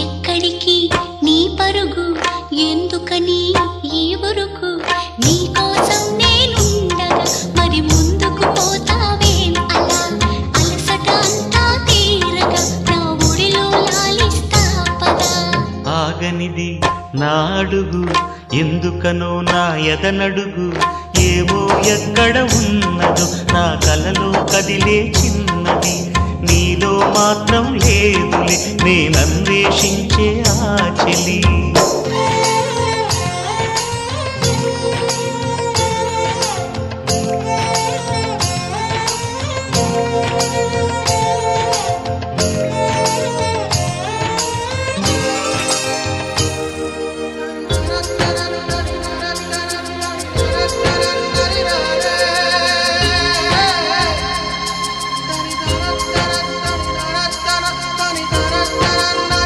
ఎక్కడికి నీ పరుగు, ఎందుకని ఈ ఉరుకు? నీ కోసం నేనుండగా మరి ముందుకు పోతావేం అలా? అలసట అంతా తీరగా నా ఒడిలో లాలిస్తా పదా. ఆగనిది నా అడుగు, ఎందుకనో నా ఎదనడుగు. ఏవో ఎక్కడ ఉన్నదో నా కలలో కదిలే చిన్నది. నీలో మాత్రం లేదులే నేనన్వేషించే ఆ చెలి.